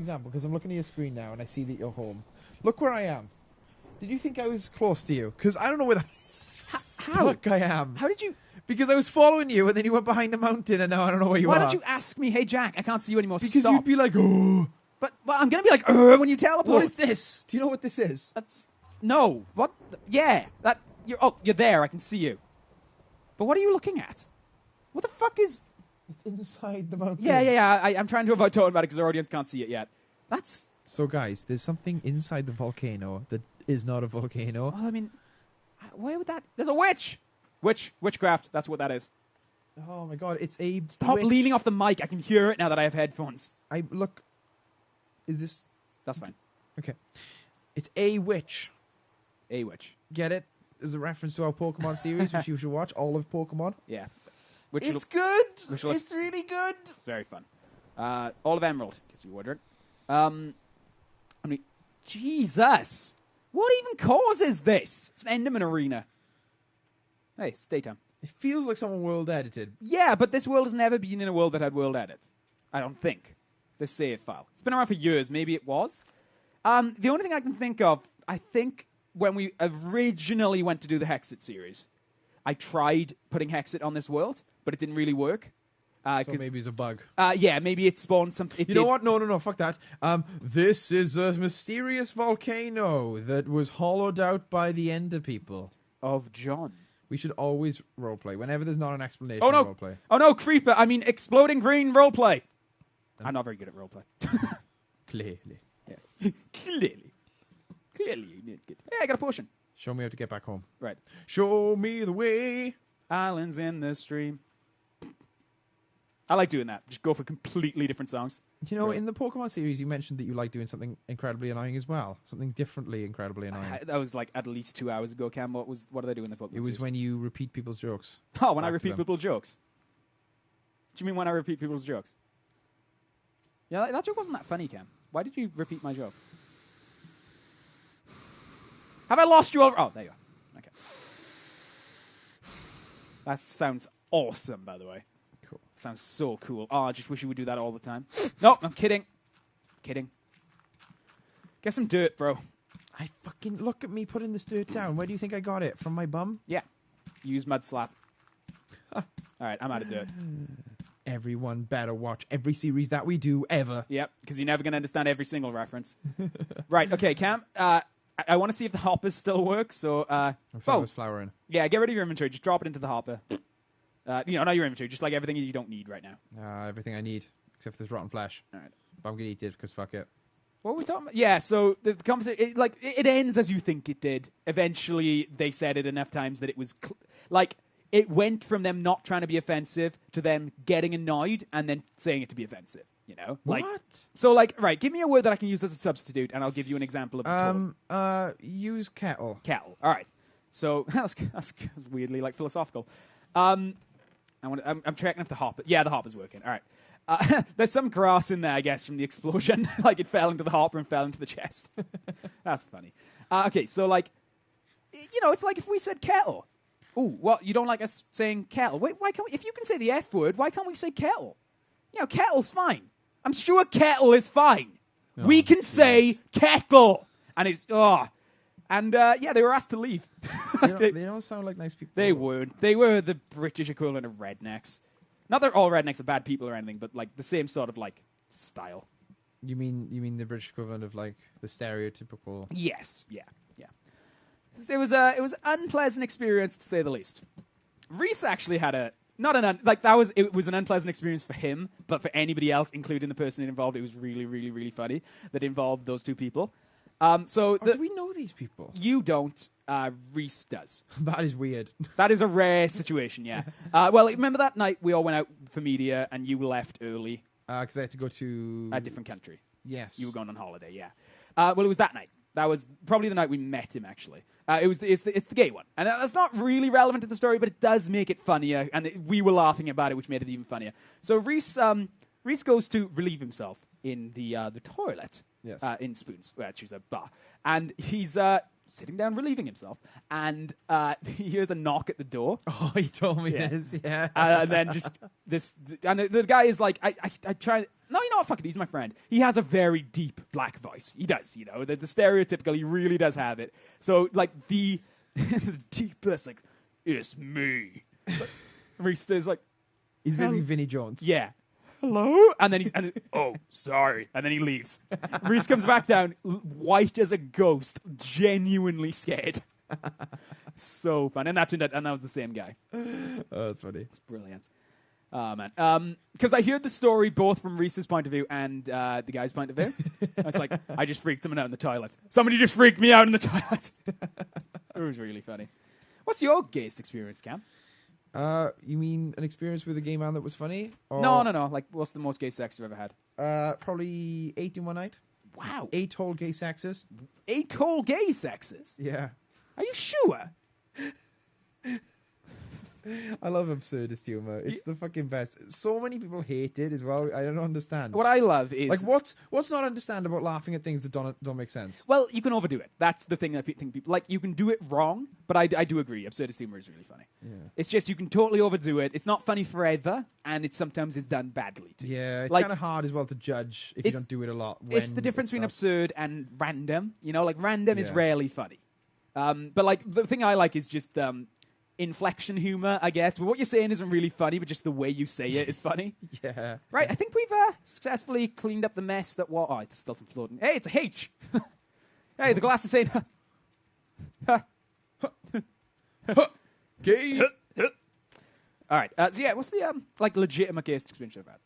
example, because I'm looking at your screen now and I see that you're home. Look where I am. Did you think I was close to you? Because I don't know where the fuck I am. How did you... Because I was following you, and then you were behind a mountain, and now I don't know where you are. Why don't you ask me, hey, Jack, I can't see you anymore, Because stop. you'd be like, oh. But I'm going to be like, when you teleport. What is this? Do you know what this is? That's... No. What? Yeah. You're there. I can see you. But what are you looking at? What the fuck is... It's inside the mountain. Yeah. I'm trying to avoid talking about it because our audience can't see it yet. That's... So, guys, there's something inside the volcano that is not a volcano. Well, I mean, why would that... There's a witch! Witchcraft. That's what that is. Oh, my God. It's a Stop witch. leaning off the mic. I can hear it now that I have headphones. Look... Is this... That's fine. Okay. It's a witch. A witch. Get it? As a reference to our Pokemon series, which you should watch. All of Pokemon. Yeah. It's good. It's really good. It's very fun. All of Emerald, in case you're wondering. I mean, Jesus! What even causes this? It's an Enderman arena. Hey, it's daytime. It feels like someone world edited. Yeah, but this world has never been in a world that had world edit. I don't think. This save file. It's been around for years. Maybe it was. The only thing I can think of, I think when we originally went to do the Hexit series, I tried putting Hexit on this world, but it didn't really work. So maybe it's a bug. Yeah, maybe it spawned something. You know what? No, fuck that. This is a mysterious volcano that was hollowed out by the Ender people. Of John. We should always roleplay. Whenever there's not an explanation, Oh no! roleplay. Oh no, Creeper! I mean, exploding green roleplay. I'm not very good at roleplay. Clearly. Yeah. Clearly, you did good. Hey, I got a potion. Show me how to get back home. Right. Show me the way. Islands in the stream. I like doing that. Just go for completely different songs. You know, in the Pokemon series, you mentioned that you like doing something incredibly annoying as well. Something differently incredibly annoying. That was like at least 2 hours ago, Cam. What do they do in the Pokemon It was series? when you repeat people's jokes. Oh, when I Back to repeat them. people's jokes. Do you mean when I repeat people's jokes? Yeah, that joke wasn't that funny, Cam. Why did you repeat my joke? Have I lost you all? Oh, there you are. Okay. That sounds awesome, by the way. Cool. Sounds so cool. Oh, I just wish you would do that all the time. No, I'm kidding. Kidding. Get some dirt, bro. I fucking... Look at me putting this dirt down. Where do you think I got it? From my bum? Yeah. Use mud slap. All right, I'm out of dirt. Everyone better watch every series that we do ever. Yep, because you're never going to understand every single reference. Right, okay, Cam. I want to see if the hoppers still work, so... I'm filling this flower in. Yeah, get rid of your inventory. Just drop it into the hopper. Not your inventory, just like everything you don't need right now. Everything I need, except for this rotten flesh. All right. But I'm going to eat it, because fuck it. What were we talking about? Yeah, so the conversation, it ends as you think it did. Eventually, they said it enough times that it was... it went from them not trying to be offensive to them getting annoyed and then saying it to be offensive. You know? What? So, right, give me a word that I can use as a substitute, and I'll give you an example of the total. Use kettle. Kettle. All right. So, that's weirdly, philosophical. I'm checking if the hopper... Yeah, the hopper's working. All right. There's some grass in there, I guess, from the explosion. It fell into the hopper and fell into the chest. That's funny. Okay, so, it's like if we said kettle. Ooh, well, you don't like us saying kettle. Wait, why can't we... If you can say the F word, why can't we say kettle? Kettle's fine. I'm sure kettle is fine. We can say kettle. And it's... And, they were asked to leave. They don't sound like nice people. They weren't. They were the British equivalent of rednecks. Not that all rednecks are bad people or anything, but, the same sort of, style. You mean the British equivalent of, the stereotypical... Yes. Yeah. It was an unpleasant experience, to say the least. Reese actually had it was an unpleasant experience for him, but for anybody else, including the person involved, it was really, really, really funny that involved those two people. Do we know these people? You don't. Reese does. That is weird. That is a rare situation, yeah. Remember that night we all went out for media and you left early? Because I had to go to... A different country. Yes. You were going on holiday, yeah. It was that night. That was probably the night we met him, actually. It's the gay one. And that's not really relevant to the story, but it does make it funnier. And we were laughing about it, which made it even funnier. So Reese goes to relieve himself in the toilet. Yes. In Spoons, which is a bar. And sitting down, relieving himself, and he hears a knock at the door. Oh, he told me this, yeah. And then just and the guy is like, I try. No, you know what? Fuck it. He's my friend. He has a very deep black voice. He does, the stereotypical. He really does have it. So like the deepest, like, it's me. But Reese is like, He's basically Vinnie Jones. yeah. Hello? And then oh, sorry. And then he leaves. Reese comes back down, white as a ghost, genuinely scared. So fun. And that was the same guy. Oh, that's funny. It's brilliant. Oh, man. Because I heard the story both from Reese's point of view and the guy's point of view. It's like, I just freaked someone out in the toilet. Somebody just freaked me out in the toilet. It was really funny. What's your gayest experience, Cam? You mean an experience with a gay man that was funny? Or No. Like, what's the most gay sex you've ever had? probably 8 in one night. Wow. 8 whole gay sexes. 8 whole gay sexes? Yeah. Are you sure? I love absurdist humor. It's the fucking best. So many people hate it as well. I don't understand. What I love is... Like, what's not understandable about laughing at things that don't make sense? Well, you can overdo it. That's the thing that I think people... Like, you can do it wrong, but I do agree. Absurdist humor is really funny. Yeah. It's just you can totally overdo it. It's not funny forever, and sometimes it's done badly, too. Yeah, it's Like, kind of hard as well to judge if you don't do it a lot. It's the difference between absurd and random. Like, random is Yeah. rarely funny. But, like, the thing I like is just... inflection humor, I guess. But what you're saying isn't really funny, but just the way you say it is funny. Yeah. Right, I think we've successfully cleaned up the mess that was... Oh, there's still some floating. Hey, it's a H! Hey, the glass is saying... Gay. All right, so yeah, what's the legitimate gayest experience you've had?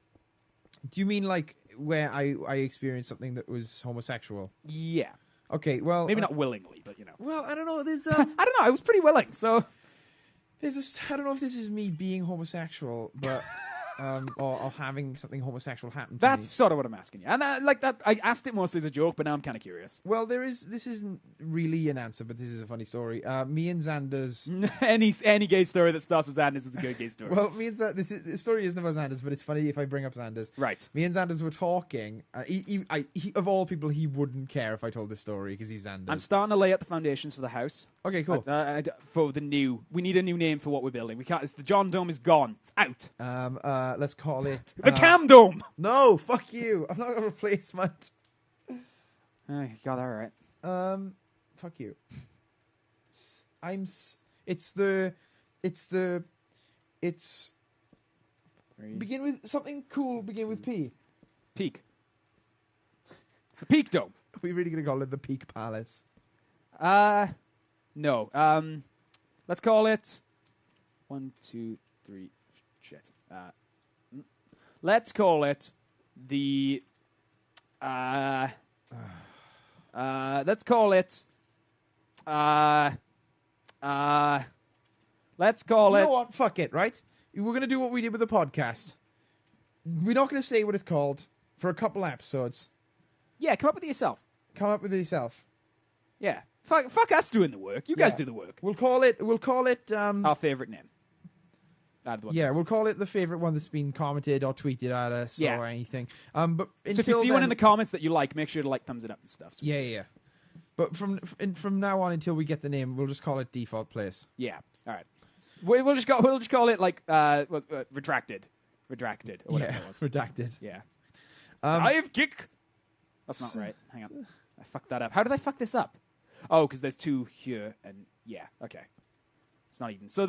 Do you mean like where I experienced something that was homosexual? Yeah. Okay, well... Maybe not willingly, but, Well, I don't know. There's I don't know, I was pretty willing, so... I don't know if this is me being homosexual, but or having something homosexual happen to That's me. sort of what I'm asking you. And I asked it mostly as a joke, but now I'm kind of curious. Well, this isn't really an answer, but this is a funny story. Me and Xander's... any gay story that starts with Xander's is a good gay story. Well, me and this story isn't about Xander's, but it's funny if I bring up Xander's. Right. Me and Xander's were talking. He, of all people, he wouldn't care if I told this story because he's Xander's. I'm starting to lay out the foundations for the house. Okay, cool. For the new... We need a new name for what we're building. We can't... The John Dome is gone. It's out. Let's call it... The Cam Dome! No, fuck you. I'm not a replacement. Oh, you got that right. Fuck you. Begin with something cool. Begin with P. Peak. It's the Peak Dome. Are we really gonna call it the Peak Palace? No. Let's call it 1, 2, 3. Shit. Let's call it the. Let's call it. Let's call You it. know what? Fuck it. Right? We're gonna do what we did with the podcast. We're not gonna say what it's called for a couple episodes. Yeah, come up with it yourself. Come up with it yourself. Yeah. Fuck us doing the work. You guys do the work. We'll call it. Our favorite name. We'll call it the favorite one that's been commented or tweeted at us or anything. But so if you see one in the comments that you like, make sure to thumbs it up and stuff. So yeah. But from now on until we get the name, we'll just call it Default Place. Yeah. All right. We'll just call it retracted. Retracted. Or whatever it was. Redacted. Yeah. Dive kick. That's not right. Hang on. I fucked that up. How did I fuck this up? Oh, because there's 2 here and yeah. Okay. It's not even. So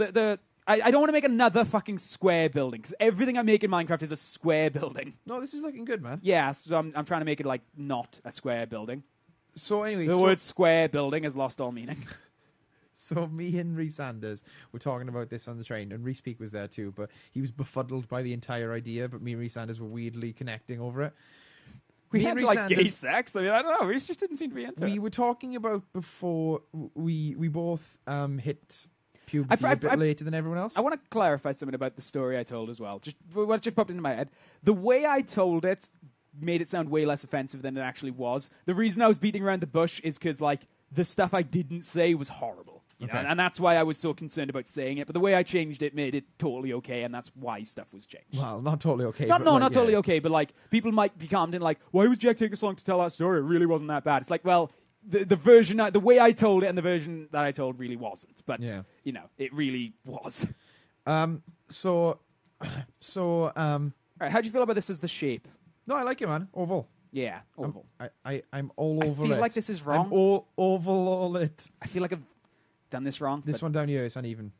I don't want to make another fucking square building because everything I make in Minecraft is a square building. No, this is looking good, man. Yeah, so I'm trying to make it not a square building. So anyway, The word square building has lost all meaning. So me and Rhys Sanders were talking about this on the train, and Rhys Peak was there too, but he was befuddled by the entire idea, but me and Rhys Sanders were weirdly connecting over it. We had gay sex. I mean, I don't know. Rhys just didn't seem to be into it. We were talking about before we both hit puberty a bit later than everyone else. I want to clarify something about the story I told as well. Just what just popped into my head. The way I told it made it sound way less offensive than it actually was. The reason I was beating around the bush is because the stuff I didn't say was horrible. You know? And that's why I was so concerned about saying it. But the way I changed it made it totally okay, and that's why stuff was changed. Well, not totally okay. Not totally okay, but people might be commenting why was Jack taking so long to tell that story? It really wasn't that bad. It's well, the version, the way I told it and the version that I told really wasn't. But, Yeah. you know, it really was. So, All right, how do you feel about this as the shape? no, I like it, man. Oval. Yeah, oval. I'm all over it. I feel like this is wrong. I'm all it. I feel like I've done this wrong. This one down here is uneven.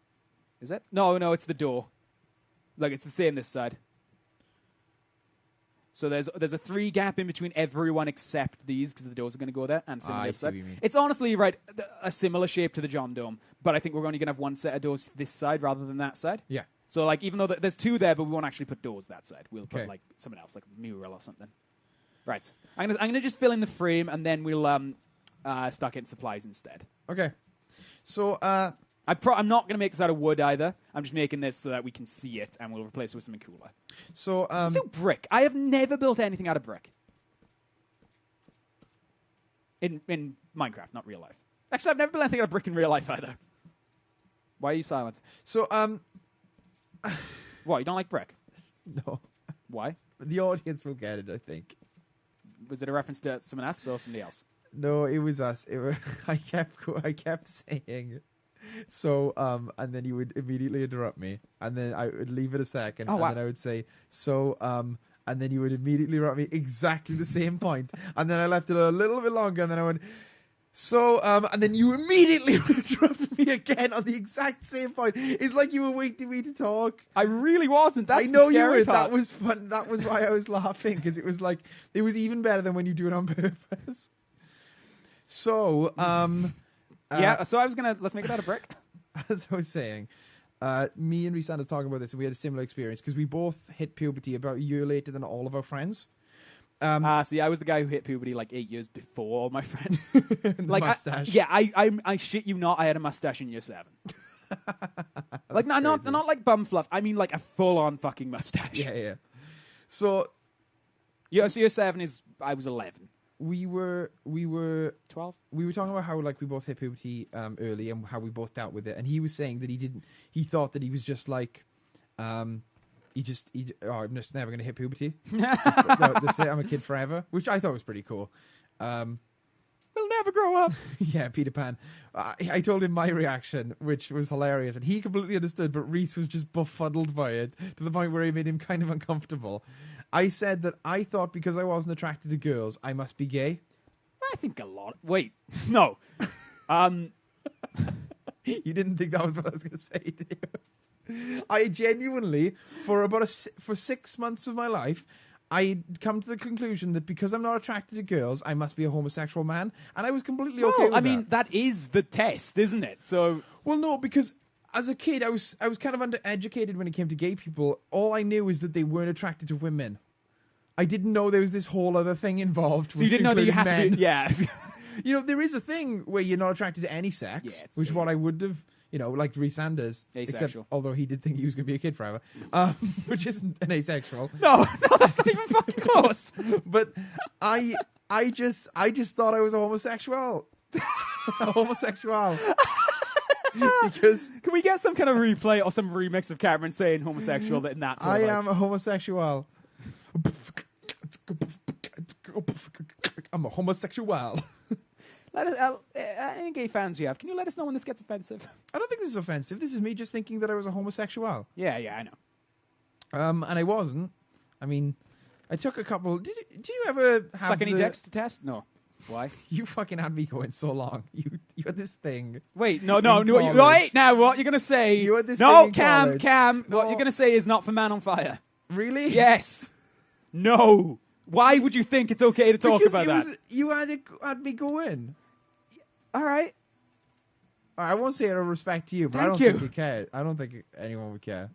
Is it? No, it's the door. Like, it's the same this side. So there's a 3 gap in between everyone except these, because the doors are going to go there, and same on the I other see side. what you mean. It's honestly, right, a similar shape to the John Dome, but I think we're only going to have one set of doors this side rather than that side. Yeah. So, like, even though there's 2 there, but we won't actually put doors that side. We'll put, Okay. like, something else, like a mural or something. Right. I'm gonna just fill in the frame, and then we'll start getting supplies instead. Okay. So, I'm not going to make this out of wood either. I'm just making this so that we can see it, and we'll replace it with something cooler. Let's do brick. I have never built anything out of brick. In Minecraft, not real life. Actually, I've never built anything out of brick in real life either. Why are you silent? So, What, you don't like brick? no, Why? the audience will get it, I think. Was it a reference to someone else or somebody else? No, it was us. I kept saying, so, and then you would immediately interrupt me, and then I would leave it a second, Oh, wow. and then I would say, so, and then you would immediately interrupt me exactly the same point, and then I left it a little bit longer, and then I went, so, and then you immediately interrupted me again on the exact same point. It's like you were waiting me to talk. I really wasn't. That's I know the you scary were. part. That was fun. That was why I was laughing, because it was like, it was even better than when you do it on purpose. So, Yeah, so let's make it out of brick. as I was saying, me and Rhys-Anders talking about this, and we had a similar experience because we both hit puberty about a year later than all of our friends. See, I was the guy who hit puberty like 8 years before all my friends. Like, mustache. I shit you not, I had a mustache in year 7. Like, not like bum fluff. I mean, like a full-on fucking mustache. Yeah. So Yeah, so year 7 is I was 11, we were 12. we were talking about how like we both hit puberty early and how we both dealt with it, and he was saying that he thought that he was just like I'm just never going to hit puberty. That's it, I'm a kid forever, which I thought was pretty cool. We'll never grow up. Yeah, Peter Pan. I told him my reaction, which was hilarious, and he completely understood, but Rhys was just befuddled by it to the point where it made him kind of uncomfortable. I said that I thought because I wasn't attracted to girls, I must be gay. I think a lot. Wait, no. You didn't think that was what I was going to say, did you? I genuinely, for 6 months of my life, I'd come to the conclusion that because I'm not attracted to girls, I must be a homosexual man, and I was completely okay with that. I mean, that is the test, isn't it? So, well, no, because as a kid, I was kind of undereducated when it came to gay people. All I knew is that they weren't attracted to women. I didn't know there was this whole other thing involved. So you didn't know that you had to be... Yeah. You know, there is a thing where you're not attracted to any sex, which is what I would have, like Rhys-Anders. Asexual. Except, although he did think he was going to be a kid forever, which isn't an asexual. No, that's not even fucking close. But I just thought I was a homosexual. A homosexual. Because can we get some kind of replay or some remix of Cameron saying homosexual in that? I am a homosexual. I'm a homosexual. Let us, any gay fans you have, can you let us know when this gets offensive? I don't think this is offensive. This is me just thinking that I was a homosexual. Yeah, I know. And I wasn't. I mean, I took a couple. Did you ever have Suck any dicks to test? No. Why? You fucking had me going so long. You had this thing. Wait, no. Wait, now what you're gonna say? You had this no, thing in college. Cam. No. What you're gonna say is not for Man on Fire. Really? Yes. No. Why would you think it's okay to talk because about that? You had me going. All right. I won't say it out of respect to you, but I don't think you care. I don't think anyone would care.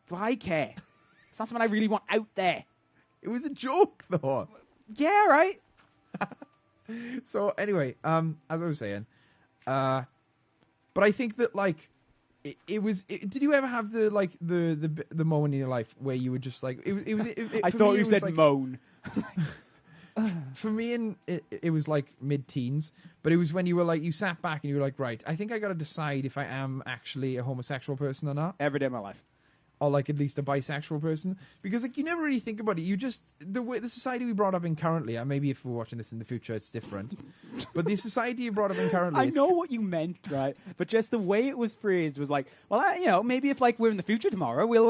Why care? It's not something I really want out there. It was a joke, though. Yeah, right. So anyway, as I was saying, but I think that like it was. Did you ever have the moment in your life where you were just like it was? I thought you said like, moan. For me, and it was like mid-teens, but it was when you were like you sat back and you were like, right, I think I got to decide if I am actually a homosexual person or not. Every day of my life. or like at least a bisexual person, because like you never really think about it. You just the society we brought up in currently, and maybe if we're watching this in the future, it's different. But the society you brought up in currently, I know what you meant, right? But just the way it was phrased was like, well, maybe if like we're in the future tomorrow, we'll.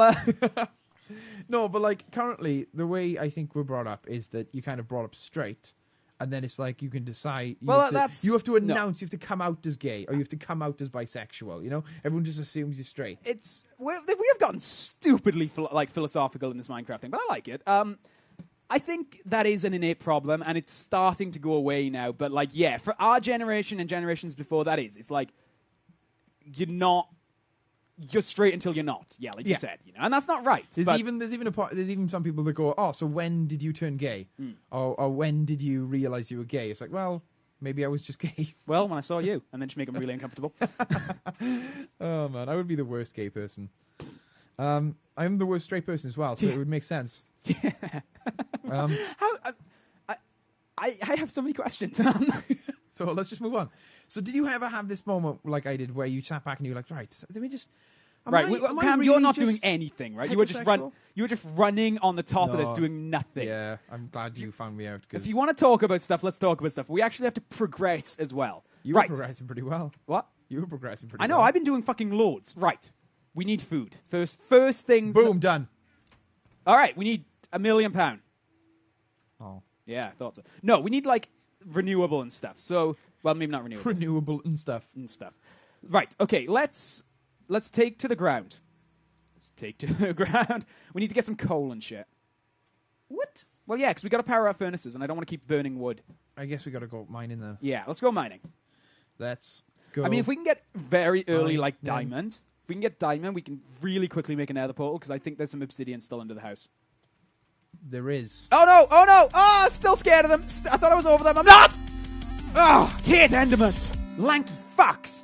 No, but like currently, the way I think we're brought up is that you kind of brought up straight. And then it's like you can decide. You have to announce. You have to come out as gay, or you have to come out as bisexual. You know, everyone just assumes you're straight. We have gotten stupidly philosophical in this Minecraft thing, but I like it. I think that is an innate problem, and it's starting to go away now. But like, yeah, for our generation and generations before, it's like you're straight until you're not. Yeah, like you said, and that's not right. There's even some people that go, oh, so when did you turn gay? Or when did you realize you were gay? It's like, well, maybe I was just gay. Well, when I saw you, and then just make them really uncomfortable. Oh man, I would be the worst gay person. I'm the worst straight person as well, so it would make sense. Yeah. I have so many questions. So let's just move on. So did you ever have this moment like I did where you sat back and you were like, right, let me just... Cam, you're not doing anything, right? You were just running on the top of this, doing nothing. Yeah, I'm glad you found me out. If you want to talk about stuff, let's talk about stuff. We actually have to progress as well. You were progressing pretty well. What? You were progressing pretty well. I know, I've been doing fucking loads. Right. We need food. First things... Boom, done. All right, we need £1 million. Oh. Yeah, I thought so. No, we need, like, renewable and stuff. So... Well, maybe not renewable. Renewable and stuff. Right, okay, let's take to the ground. We need to get some coal and shit. What? Well, yeah, because we got to power our furnaces, and I don't want to keep burning wood. I guess we got to go mining then. Yeah, let's go mining. Let's go. I mean, if we can get very early, diamond, if we can get diamond, we can really quickly make a nether portal, because I think there's some obsidian still under the house. There is. Oh, no! Oh, still scared of them! I thought I was over them. I'm not! Oh, hate Enderman! Lanky fucks!